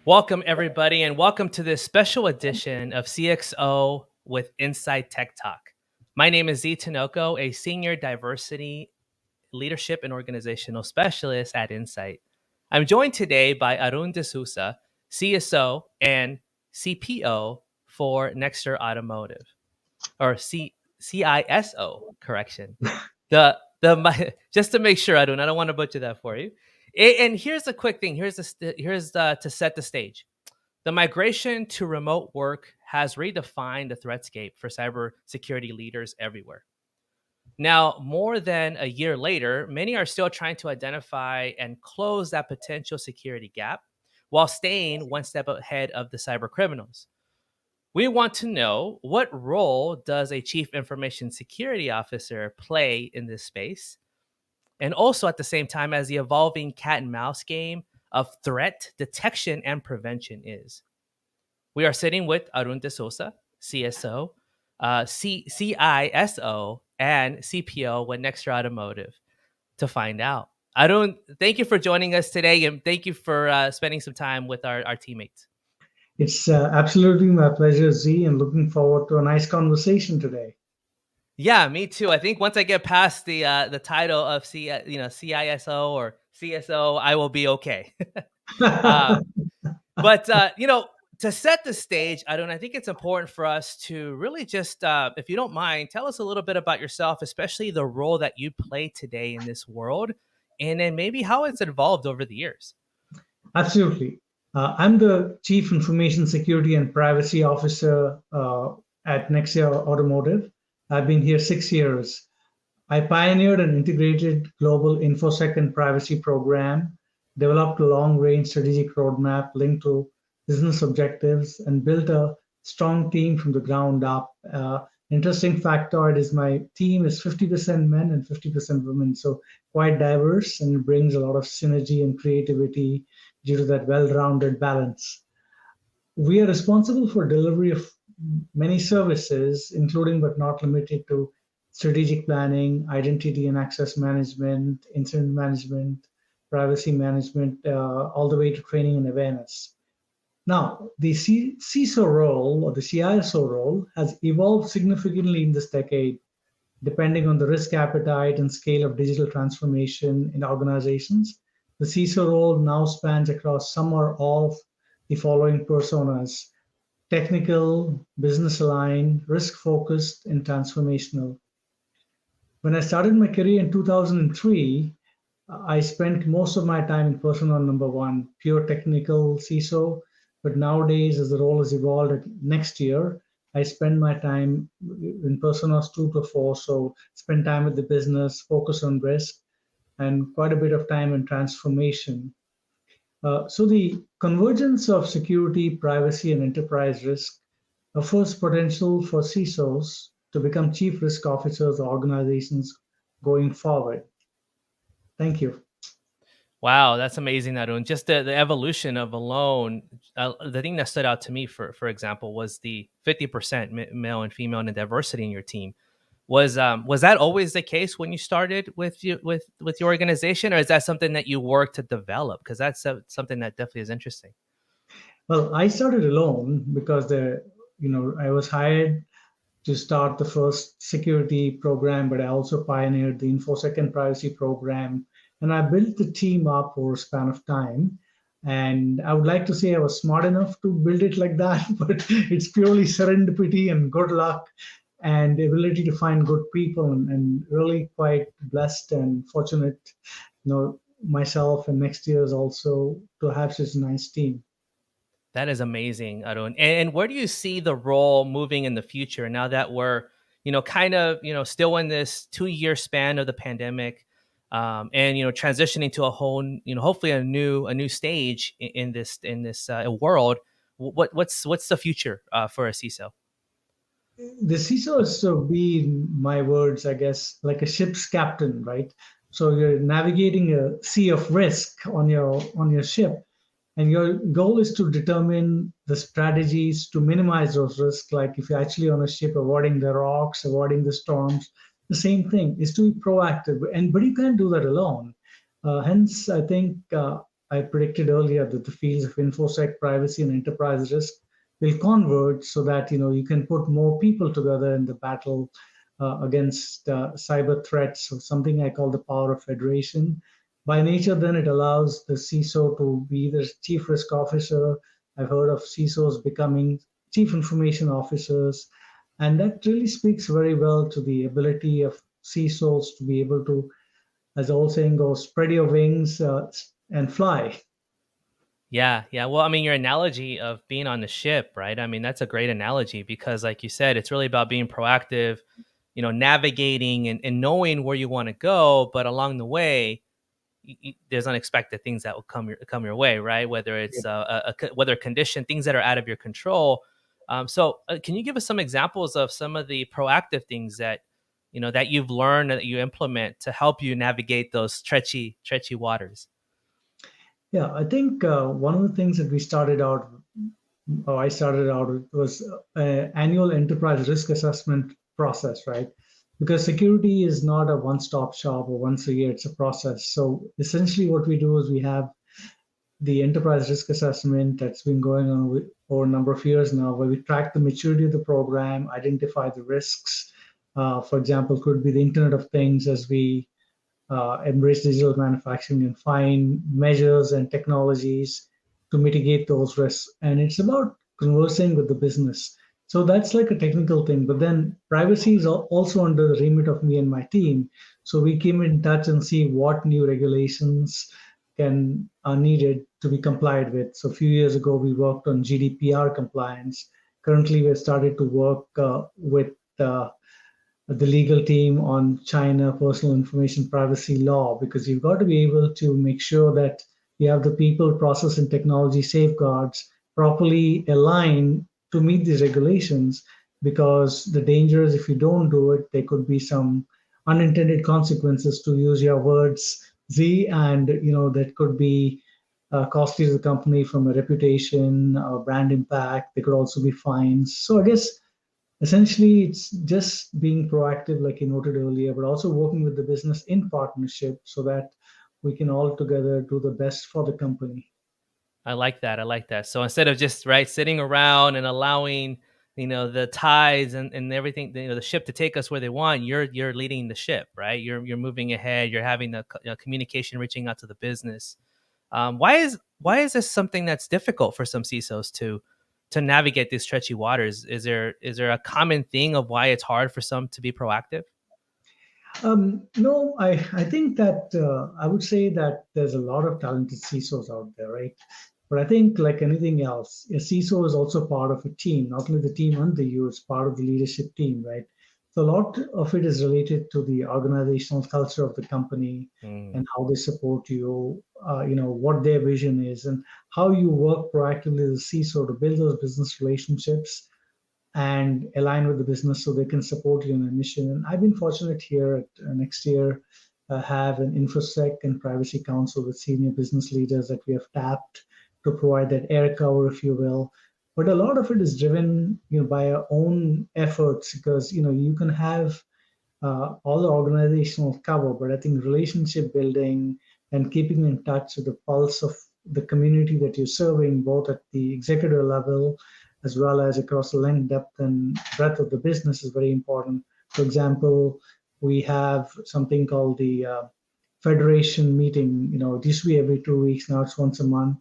Welcome, everybody, and welcome to this special edition of CXO with Inside Tech Talk. My name is Z Tinoco, a senior diversity, leadership, and organizational specialist at Insight. I'm joined today by Arun DeSouza, CSO and CPO for Nexteer Automotive, or CISO, correction. Just to make sure, Arun, I don't want to butcher that for you. And here's the quick thing. Here's to set the stage. The migration to remote work has redefined the threatscape for cybersecurity leaders everywhere. Now, more than a year later, many are still trying to identify and close that potential security gap while staying one step ahead of the cyber criminals. We want to know, what role does a chief information security officer play in this space? And also at the same time, as the evolving cat and mouse game of threat detection and prevention is. We are sitting with Arun DeSouza, CSO, CISO, and CPO with Nexteer Automotive to find out. Arun, thank you for joining us today, and thank you for spending some time with our teammates. It's absolutely my pleasure, Z, and looking forward to a nice conversation today. Yeah, me too. I think once I get past the title of CISO or CSO, I will be okay. uh, But to set the stage, I think it's important for us to really just, if you don't mind, tell us a little bit about yourself, especially the role that you play today in this world, and then maybe how it's evolved over the years. Absolutely. I'm the Chief Information Security and Privacy Officer at Nexteer Automotive. I've been here 6 years. I pioneered an integrated global InfoSec and privacy program, developed a long-range strategic roadmap linked to business objectives, and built a strong team from the ground up. Interesting factoid is my team is 50% men and 50% women, so quite diverse and brings a lot of synergy and creativity due to that well-rounded balance. We are responsible for delivery of many services, including but not limited to strategic planning, identity and access management, incident management, privacy management, all the way to training and awareness. Now, the CISO role or the CISO role has evolved significantly in this decade, depending on the risk appetite and scale of digital transformation in organizations. The CISO role now spans across some or all of the following personas: technical, business aligned, risk focused, and transformational. When I started my career in 2003, I spent most of my time in persona number one, pure technical CISO. But nowadays, as the role has evolved, next year, I spend my time in personas 2 to 4. So spend time with the business, focus on risk, and quite a bit of time in transformation. So the convergence of security, privacy, and enterprise risk offers potential for CISOs to become chief risk officers of organizations going forward. Thank you. Wow, that's amazing, Arun. Just the evolution of alone. The thing that stood out to me, for example, was the 50% male and female and diversity in your team. Was that always the case when you started with your organization, or is that something that you worked to develop? Because that's something that definitely is interesting. Well, I started alone because I was hired to start the first security program, but I also pioneered the InfoSec and privacy program, and I built the team up over a span of time. And I would like to say I was smart enough to build it like that, but it's purely serendipity and good luck and the ability to find good people, and really quite blessed and fortunate, myself and next year is also to have such a nice team. That is amazing, Arun. And where do you see the role moving in the future now that we're, kind of, still in this 2 year span of the pandemic, and transitioning to a whole, hopefully a new stage in this world. What's the future for a CISO? The CISO is to be, in my words, I guess, like a ship's captain, right? So you're navigating a sea of risk on your ship, and your goal is to determine the strategies to minimize those risks. Like if you're actually on a ship, avoiding the rocks, avoiding the storms, the same thing is to be proactive. And but you can't do that alone. Hence, I think I predicted earlier that the fields of infosec, privacy, and enterprise risk will converge so that you can put more people together in the battle against cyber threats. So something I call the power of federation. By nature, then it allows the CISO to be the chief risk officer. I've heard of CISOs becoming chief information officers, and that really speaks very well to the ability of CISOs to be able to, as the old saying goes, spread your wings and fly. Yeah, yeah. Well, I mean, your analogy of being on the ship, right? I mean, that's a great analogy because, like you said, it's really about being proactive, navigating and knowing where you want to go. But along the way, there's unexpected things that will come your way, right? Whether it's a weather condition, things that are out of your control. So, can you give us some examples of some of the proactive things that that you've learned that you implement to help you navigate those treachy waters? Yeah, I think one of the things that we started out, or I started out with, was annual enterprise risk assessment process, right? Because security is not a one-stop shop or once a year, it's a process. So essentially, what we do is we have the enterprise risk assessment that's been going on over a number of years now, where we track the maturity of the program, identify the risks. For example, could be the Internet of Things as we embrace digital manufacturing and find measures and technologies to mitigate those risks. And it's about conversing with the business. So that's like a technical thing. But then privacy is also under the remit of me and my team. So we came in touch and see what new regulations are needed to be complied with. So a few years ago, we worked on GDPR compliance. Currently, we've started to work with the legal team on China personal information privacy law, because you've got to be able to make sure that you have the people, process, and technology safeguards properly aligned to meet these regulations. Because the danger is if you don't do it, there could be some unintended consequences, to use your words, Z, and that could be costly to the company from a reputation, brand impact. There could also be fines. So I guess essentially, it's just being proactive, like you noted earlier, but also working with the business in partnership so that we can all together do the best for the company. I like that. I like that. So instead of just sitting around and allowing the tides and everything, the ship to take us where they want, you're leading the ship, right? You're moving ahead. You're having the communication, reaching out to the business. Why is this something that's difficult for some CISOs to navigate these stretchy waters? Is there a common thing of why it's hard for some to be proactive? No, I think that I would say that there's a lot of talented CISOs out there, right? But I think, like anything else, a CISO is also part of a team. Not only the team under you, it's part of the leadership team, right? So a lot of it is related to the organizational culture of the company Mm. and how they support you, what their vision is, and how you work proactively as a CISO to build those business relationships and align with the business so they can support you in a mission. And I've been fortunate here at Nexteer have an InfoSec and Privacy Council with senior business leaders that we have tapped to provide that air cover, if you will. But a lot of it is driven, by our own efforts, because you can have all the organizational cover, but I think relationship building and keeping in touch with the pulse of the community that you're serving, both at the executive level as well as across the length, depth, and breadth of the business, is very important. For example, we have something called the federation meeting. It used to be every 2 weeks, now it's once a month,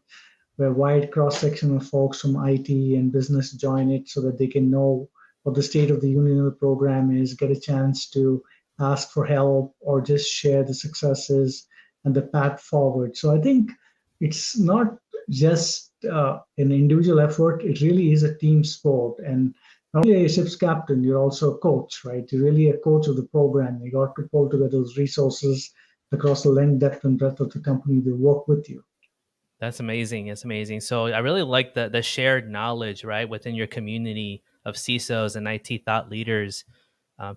where wide cross section of folks from IT and business join it so that they can know what the state of the union of the program is, get a chance to ask for help or just share the successes and the path forward. So I think it's not just an individual effort, it really is a team sport. And not only a ship's captain, you're also a coach, right? You're really a coach of the program. You got to pull together those resources across the length, depth, and breadth of the company to work with you. That's amazing. It's amazing. So I really like the shared knowledge, right, within your community of CISOs and IT thought leaders,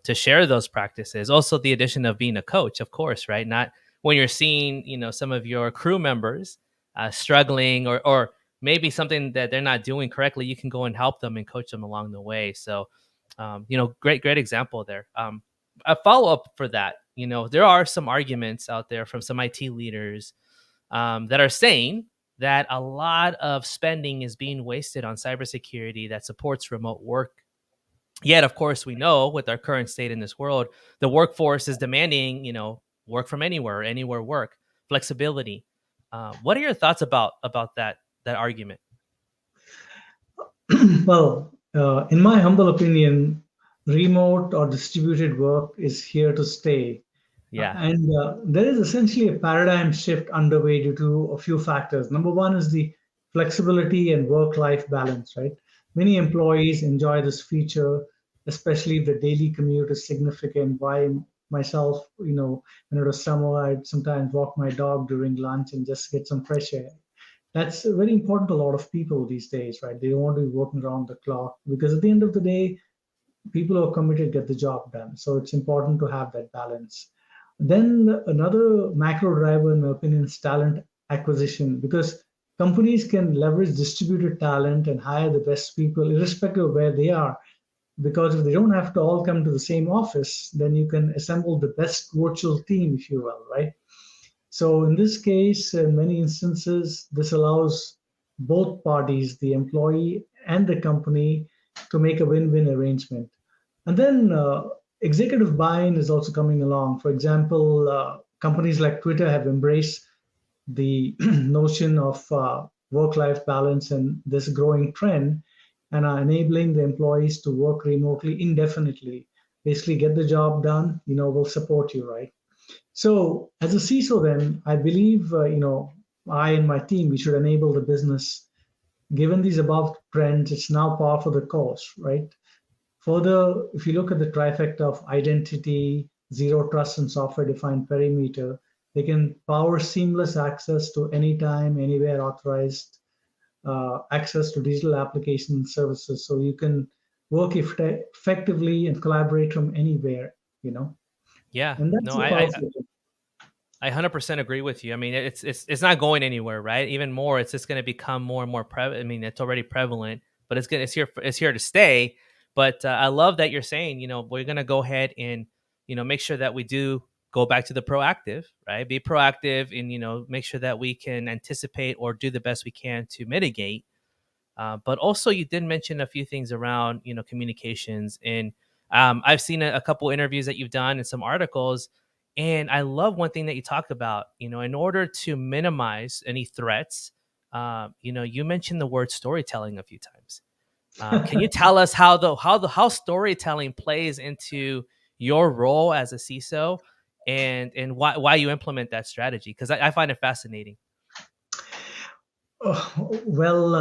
to share those practices. Also, the addition of being a coach, of course, right? Not when you're seeing, some of your crew members struggling, or maybe something that they're not doing correctly, you can go and help them and coach them along the way. So, great example there. A follow up for that, there are some arguments out there from some IT leaders that are saying that a lot of spending is being wasted on cybersecurity that supports remote work. Yet, of course, we know with our current state in this world, the workforce is demanding, work from anywhere work, flexibility. What are your thoughts about that argument? Well, in my humble opinion, remote or distributed work is here to stay. Yeah. And there is essentially a paradigm shift underway due to a few factors. Number one is the flexibility and work life balance, right? Many employees enjoy this feature, especially if the daily commute is significant. Why myself, when it was summer, I'd sometimes walk my dog during lunch and just get some fresh air. That's very important to a lot of people these days, right? They don't want to be working around the clock because at the end of the day, people who are committed get the job done. So it's important to have that balance. Then another macro driver, in my opinion, is talent acquisition because companies can leverage distributed talent and hire the best people irrespective of where they are. Because if they don't have to all come to the same office, then you can assemble the best virtual team, if you will, right? So in this case, in many instances, this allows both parties, the employee and the company, to make a win-win arrangement. And then executive buy-in is also coming along. For example, companies like Twitter have embraced the notion of work-life balance and this growing trend and are enabling the employees to work remotely indefinitely. Basically, get the job done, we'll support you, right? So as a CISO, then I believe I and my team we should enable the business. Given these above trends, it's now par for the course, right? Further, if you look at the trifecta of identity, zero trust, and software-defined perimeter, they can power seamless access to anytime, anywhere authorized access to digital application services. So you can work effectively and collaborate from anywhere, Yeah. and that's No, a I powerful thing. I 100% agree with you. I mean, it's not going anywhere, right? Even more, it's just going to become more and more prevalent. I mean, it's already prevalent, but it's here to stay. But I love that you're saying, we're going to go ahead and make sure that we do go back to the proactive, right? Be proactive and make sure that we can anticipate or do the best we can to mitigate. But also, you did mention a few things around communications, and I've seen a couple interviews that you've done and some articles, and I love one thing that you talk about. In order to minimize any threats, you mentioned the word storytelling a few times. Can you tell us how storytelling plays into your role as a CISO, and why you implement that strategy? Because I find it fascinating. Well,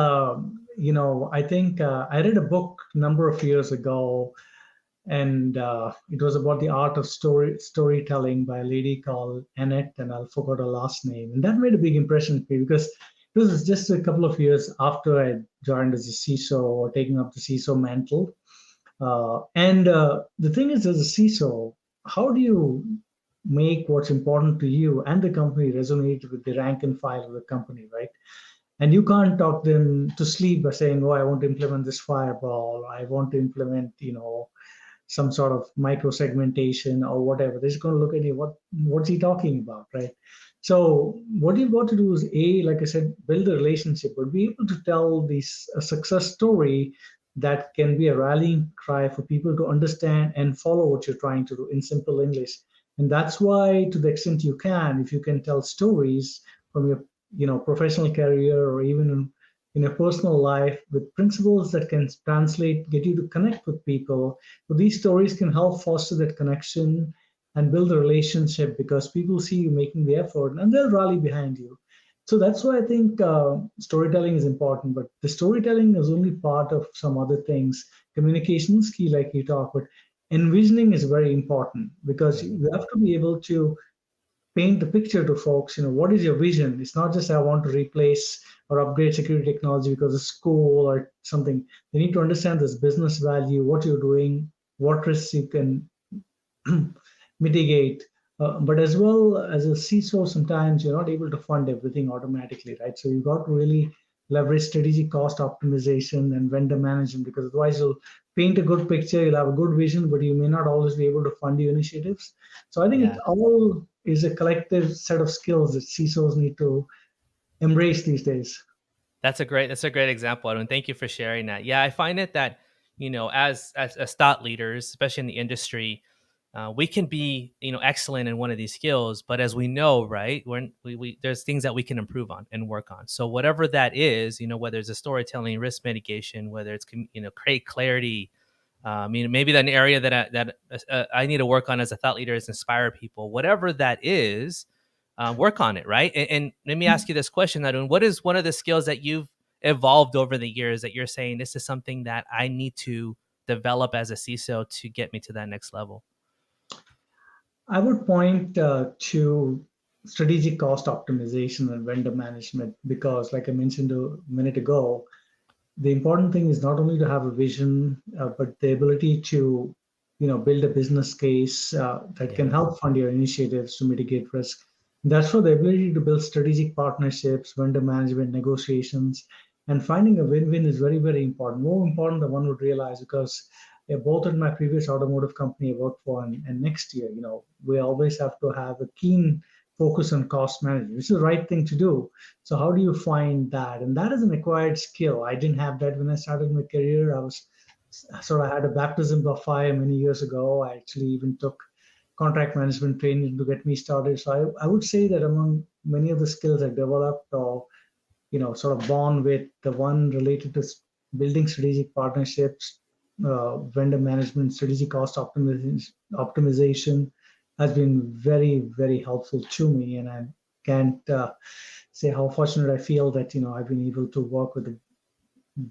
I think I read a book a number of years ago, and it was about the art of storytelling by a lady called Annette, and I forgot her last name. And that made a big impression on me because it was just a couple of years after I joined as a CISO or taking up the CISO mantle. And the thing is, as a CISO, how do you make what's important to you and the company resonate with the rank and file of the company, right? And you can't talk them to sleep by saying, "Oh, I want to implement this firewall. I want to implement, some sort of micro segmentation or whatever." They're just going to look at you. What's he talking about, right? So what you've got to do is like I said, build a relationship, but be able to tell this a success story that can be a rallying cry for people to understand and follow what you're trying to do in simple English. And that's why, to the extent you can, if you can tell stories from your professional career or even in your personal life with principles that can translate, get you to connect with people. So these stories can help foster that connection and build a relationship because people see you making the effort and they'll rally behind you. So that's why I think storytelling is important, but the storytelling is only part of some other things. Communication is key, like you talk, but envisioning is very important because Mhm. you have to be able to paint the picture to folks. What is your vision? It's not just I want to replace or upgrade security technology because it's cool or something. They need to understand this business value, what you're doing, what risks you can mitigate. But as well as a CISO, sometimes you're not able to fund everything automatically, right? So you've got to really leverage strategic cost optimization and vendor management because otherwise you'll paint a good picture, you'll have a good vision, but you may not always be able to fund your initiatives. So I think it Yeah. all is a collective set of skills that CISOs need to embrace these days. That's a great example, and thank you for sharing that. Yeah, I find it that as thought leaders, especially in the industry, we can be excellent in one of these skills, but as we know, right, we there's things that we can improve on and work on. So whatever that is, whether it's a storytelling, risk mitigation, whether it's create clarity. Maybe that an area that I need to work on as a thought leader is inspire people. Whatever that is, work on it, right? And let me ask you this question, Arun. What is one of the skills that you've evolved over the years that you're saying this is something that I need to develop as a CISO to get me to that next level? I would point to strategic cost optimization and vendor management because, like I mentioned a minute ago, the important thing is not only to have a vision, but the ability to, build a business case that can Yeah. help fund your initiatives to mitigate risk. That's for the ability to build strategic partnerships, vendor management, negotiations, and finding a win-win is very, very important. More important than one would realize because both in my previous automotive company I worked for and Nexteer, we always have to have a keen focus on cost management, which is the right thing to do. So how do you find that? And that is an acquired skill. I didn't have that when I started my career. I had a baptism of fire many years ago. I actually even took contract management training to get me started. So I would say that among many of the skills I developed or, sort of born with, the one related to building strategic partnerships, vendor management, strategic cost optimization has been very, very helpful to me. And I can't say how fortunate I feel that, I've been able to work with a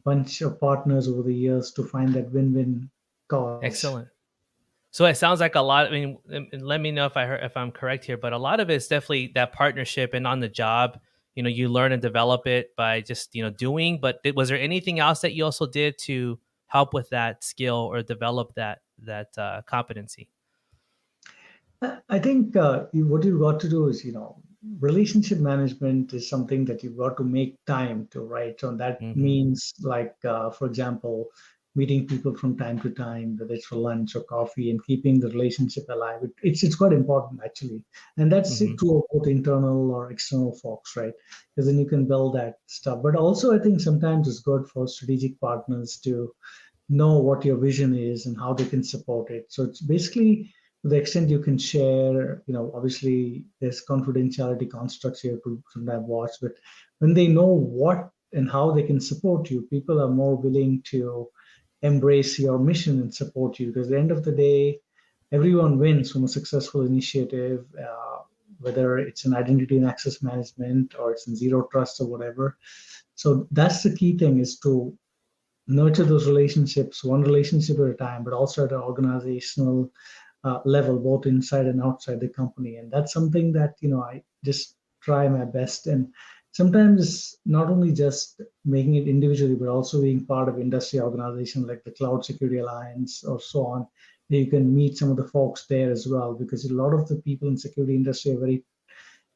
bunch of partners over the years to find that win-win cause. Excellent. So it sounds like a lot. I mean, let me know if I'm correct here, but a lot of it is definitely that partnership and on the job. You learn and develop it by just doing. But was there anything else that you also did to help with that skill or develop that competency? I think what you've got to do is, relationship management is something that you've got to make time to, right? So that Mm-hmm. means, like, for example, meeting people from time to time, whether it's for lunch or coffee, and keeping the relationship alive. It's quite important actually, and that's Mm-hmm. true of both internal or external folks, right? Because then you can build that stuff. But also, I think sometimes it's good for strategic partners to know what your vision is and how they can support it. So it's basically to the extent you can share, obviously there's confidentiality constructs you have to sometimes watch, but when they know what and how they can support you, people are more willing to embrace your mission and support you because at the end of the day, everyone wins from a successful initiative, whether it's in identity and access management or it's in zero trust or whatever. So that's the key thing is to nurture those relationships, one relationship at a time, but also at an organizational level, both inside and outside the company. And that's something that, I just try my best. And sometimes it's not only just making it individually, but also being part of industry organizations like the Cloud Security Alliance or so on. You can meet some of the folks there as well, because a lot of the people in security industry are very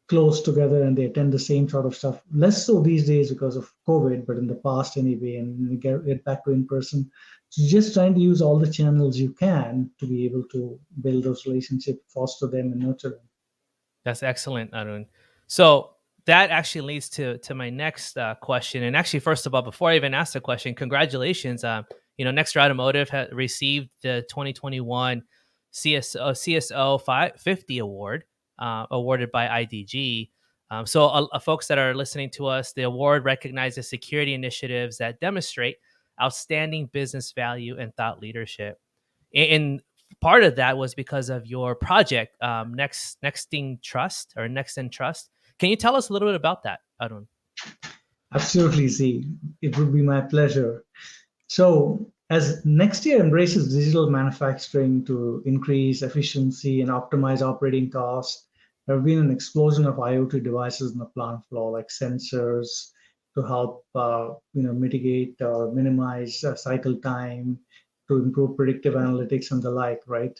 close together and they attend the same sort of stuff. Less so these days because of COVID, but in the past anyway, and we get back to in person. So just trying to use all the channels you can to be able to build those relationships, foster them, and nurture them. That's excellent, Arun. So that actually leads to my next question. And actually, first of all, before I even ask the question, congratulations. Nexteer Automotive received the 2021 CSO 50 award, awarded by IDG. Folks that are listening to us, the award recognizes security initiatives that demonstrate outstanding business value and thought leadership. And part of that was because of your project, Nexting Trust or Next in Trust. Can you tell us a little bit about that, Arun? Absolutely, Z. It would be my pleasure. So, as Nexteer embraces digital manufacturing to increase efficiency and optimize operating costs, there have been an explosion of IoT devices in the plant floor, like sensors, to help mitigate or minimize cycle time, to improve predictive analytics and the like, right?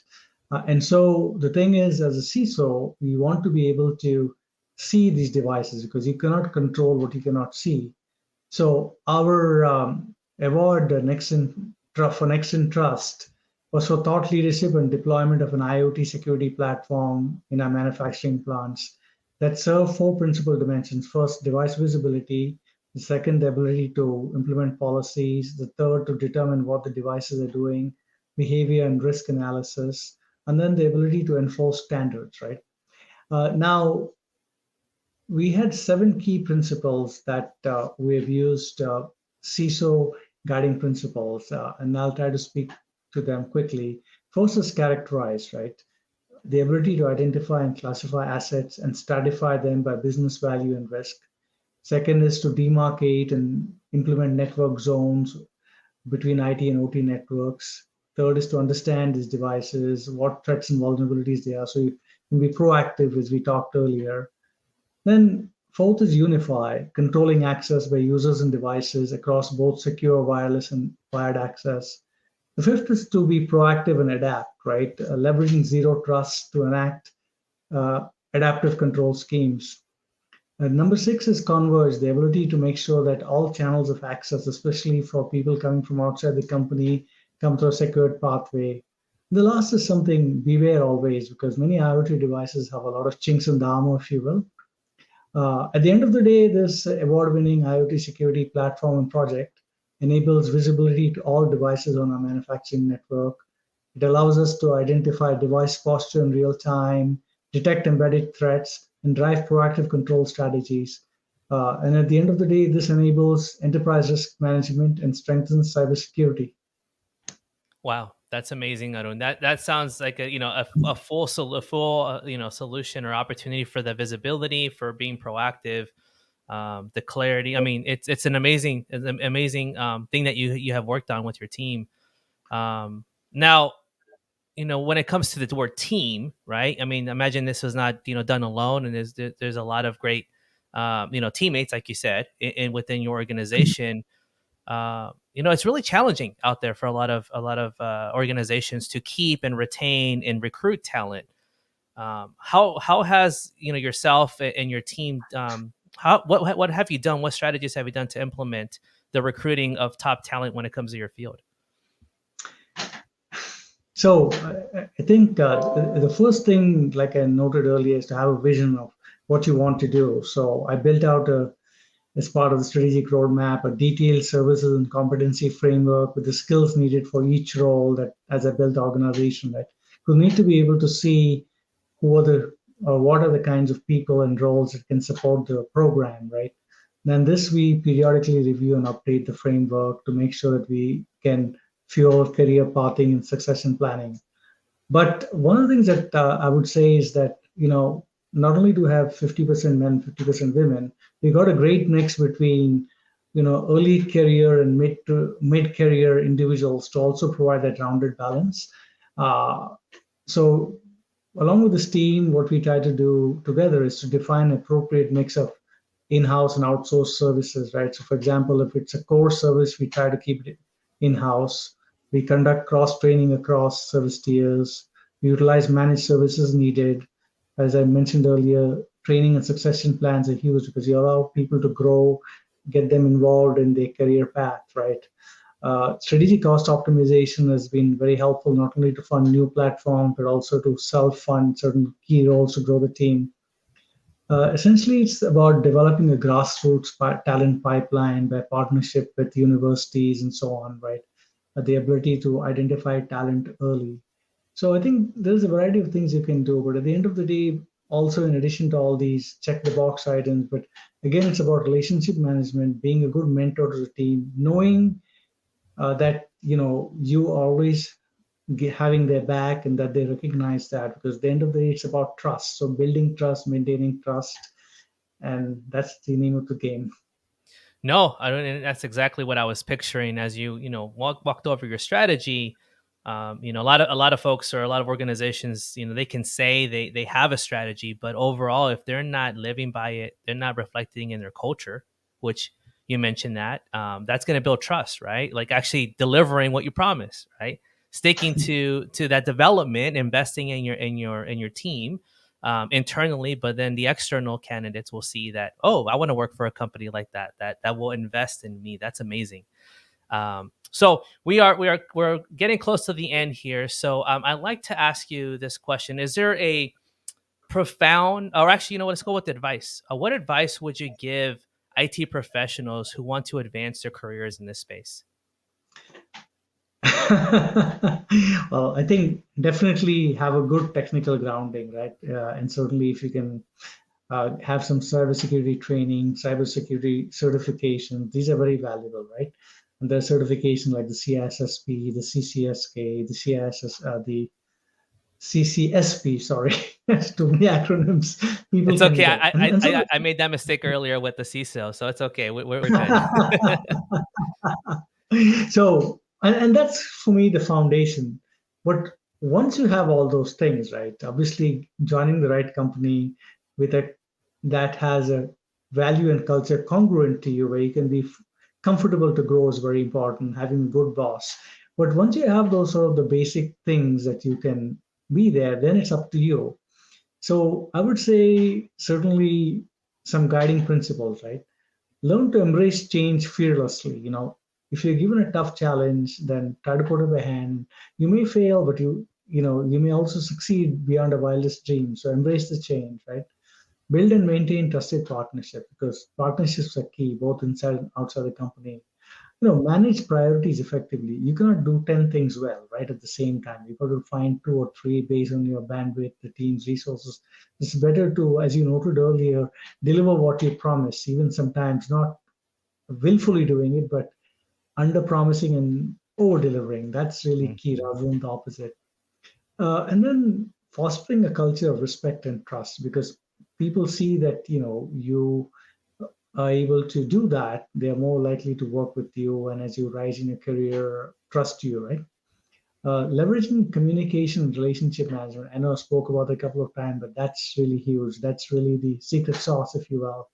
And so the thing is, as a CISO, we want to be able to see these devices because you cannot control what you cannot see. So our award for Next in Trust was for thought leadership and deployment of an IoT security platform in our manufacturing plants that serve four principal dimensions. First, device visibility. The second, the ability to implement policies. The third, to determine what the devices are doing, behavior and risk analysis. And then the ability to enforce standards, right? Now, we had seven key principles that we have used, CISO guiding principles, and I'll try to speak to them quickly. First is characterize, right? The ability to identify and classify assets and stratify them by business value and risk. Second is to demarcate and implement network zones between IT and OT networks. Third is to understand these devices, what threats and vulnerabilities they are, so you can be proactive, as we talked earlier. Then fourth is unify, controlling access by users and devices across both secure wireless and wired access. The fifth is to be proactive and adapt, right? Leveraging zero trust to enact adaptive control schemes. Number six is converge, the ability to make sure that all channels of access, especially for people coming from outside the company, come through a secured pathway. The last is something beware always, because many IoT devices have a lot of chinks in the armor, if you will. At the end of the day, this award-winning IoT security platform and project enables visibility to all devices on our manufacturing network. It allows us to identify device posture in real time, detect embedded threats, and drive proactive control strategies. And at the end of the day, this enables enterprise risk management and strengthens cybersecurity. Wow, that's amazing, Arun. That sounds like a full solution or opportunity for the visibility, for being proactive, the clarity. I mean, it's an amazing thing that you have worked on with your team. Now, when it comes to the word team, right? I mean, imagine this was not done alone, and there's a lot of great teammates, like you said, in within your organization. It's really challenging out there for a lot of organizations to keep and retain and recruit talent. How has yourself and your team, how what have you done? What strategies have you done to implement the recruiting of top talent when it comes to your field? So I think the first thing, like I noted earlier, is to have a vision of what you want to do. So I built out as part of the strategic roadmap, a detailed services and competency framework with the skills needed for each role that as I built the organization, right? You need to be able to see who are the or what are the kinds of people and roles that can support the program, right? Then this we periodically review and update the framework to make sure that we can fuel career pathing and succession planning. But one of the things that I would say is that, not only do we have 50% men, 50% women, we got a great mix between, early career and mid career individuals to also provide that rounded balance. Uh, so along with this team, what we try to do together is to define an appropriate mix of in-house and outsourced services, right? So for example, if it's a core service, we try to keep it in-house. We conduct cross-training across service tiers. We utilize managed services needed. As I mentioned earlier, training and succession plans are huge because you allow people to grow, get them involved in their career path, right? Strategic cost optimization has been very helpful, not only to fund new platforms, but also to self-fund certain key roles to grow the team. Essentially, it's about developing a grassroots talent pipeline by partnership with universities and so on, right? The ability to identify talent early. So I think there's a variety of things you can do, but at the end of the day, also in addition to all these check the box items, but again, it's about relationship management, being a good mentor to the team, knowing that you are always having their back and that they recognize that, because at the end of the day it's about trust, so building trust, maintaining trust, and that's the name of the game. No, I don't. And that's exactly what I was picturing as you walked over your strategy. A lot of folks or a lot of organizations, they can say they have a strategy, but overall, if they're not living by it, they're not reflecting in their culture, which you mentioned that's going to build trust, right? Like actually delivering what you promise, right? Sticking to that development, investing in your team internally, but then the external candidates will see that, oh, I want to work for a company like that will invest in me. That's amazing. So we're getting close to the end here. So I'd like to ask you this question: is there a profound, or actually, let's go with advice. What advice would you give IT professionals who want to advance their careers in this space? Well, I think definitely have a good technical grounding, right? And certainly if you can have some cybersecurity training, cybersecurity certification, these are very valuable, right? And there are certifications like the CISSP, the CCSK, the CISS, the CCSP, sorry, that's too many acronyms people It's can okay. get. And so I made that mistake earlier with the CISO, so it's okay. We're good. so and that's for me the foundation. But once you have all those things, right, obviously joining the right company with a that has a value and culture congruent to you, where you can be comfortable to grow, is very important. Having a good boss. But once you have those sort of the basic things that you can be there, then it's up to you. So I would say certainly some guiding principles, right? Learn to embrace change fearlessly. If you're given a tough challenge, then try to put up a hand. You may fail, but you may also succeed beyond a wildest dream. So embrace the change, right? Build and maintain trusted partnership, because partnerships are key both inside and outside the company. Manage priorities effectively. You cannot do 10 things well, right, at the same time. You've got to find two or three based on your bandwidth, the team's resources. It's better to, as you noted earlier, deliver what you promise, even sometimes not willfully doing it, but under promising and over delivering. That's really key Mhm. rather than the opposite. And then fostering a culture of respect and trust, because people see that you are able to do that, they are more likely to work with you, and as you rise in your career, trust you, right? Leveraging communication and relationship management. I know I spoke about it a couple of times, but that's really huge. That's really the secret sauce, if you will.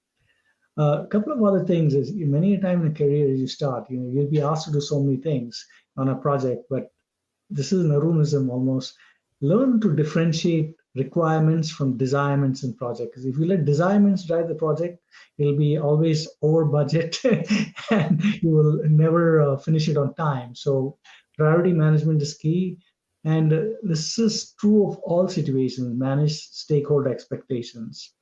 A couple of other things is many a time in a career as you start, you'll be asked to do so many things on a project, but this is an Arunism almost. Learn to differentiate requirements from desirements in project. Because if you let desirements drive the project, it'll be always over budget and you will never finish it on time. So priority management is key. And this is true of all situations. Manage stakeholder expectations.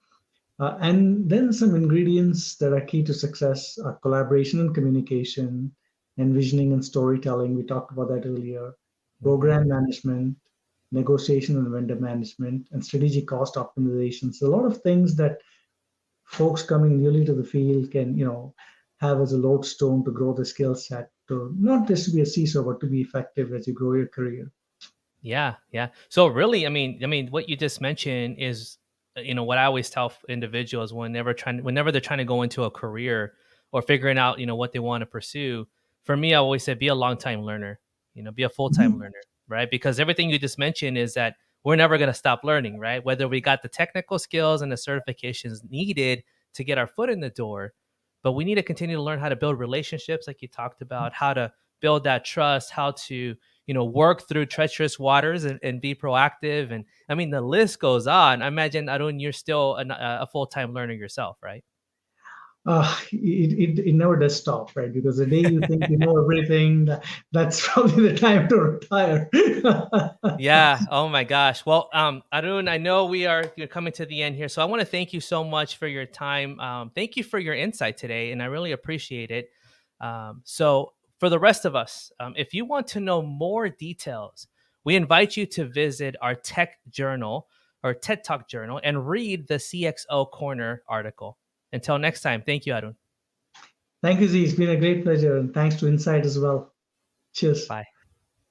And then some ingredients that are key to success are collaboration and communication, envisioning and storytelling. We talked about that earlier. Mhm. Program management, negotiation and vendor management, and strategic cost optimization. So a lot of things that folks coming newly to the field can, have as a lodestone to grow the skill set, to not just to be a CISO, but to be effective as you grow your career. Yeah, yeah. So really, I mean, what you just mentioned is, what I always tell individuals whenever they're trying to go into a career or figuring out, what they want to pursue. For me, I always say, be a long time learner. Be a full time Mhm. learner, right? Because everything you just mentioned is that we're never going to stop learning, right? Whether we got the technical skills and the certifications needed to get our foot in the door, but we need to continue to learn how to build relationships, like you talked about, how to build that trust, how to work through treacherous waters and be proactive. And I mean, the list goes on. I imagine, Arun, you're still a full-time learner yourself, right? It never does stop, right? Because the day you think you know everything, that's probably the time to retire. Yeah. Oh my gosh. Well, Arun, I know you're coming to the end here, so I want to thank you so much for your time. Thank you for your insight today, and I really appreciate it. So, for the rest of us, if you want to know more details, we invite you to visit our Tech Journal or TED Talk Journal and read the CXO Corner article. Until next time, thank you, Arun. Thank you, Z. It's been a great pleasure, and thanks to Insight as well. Cheers. Bye.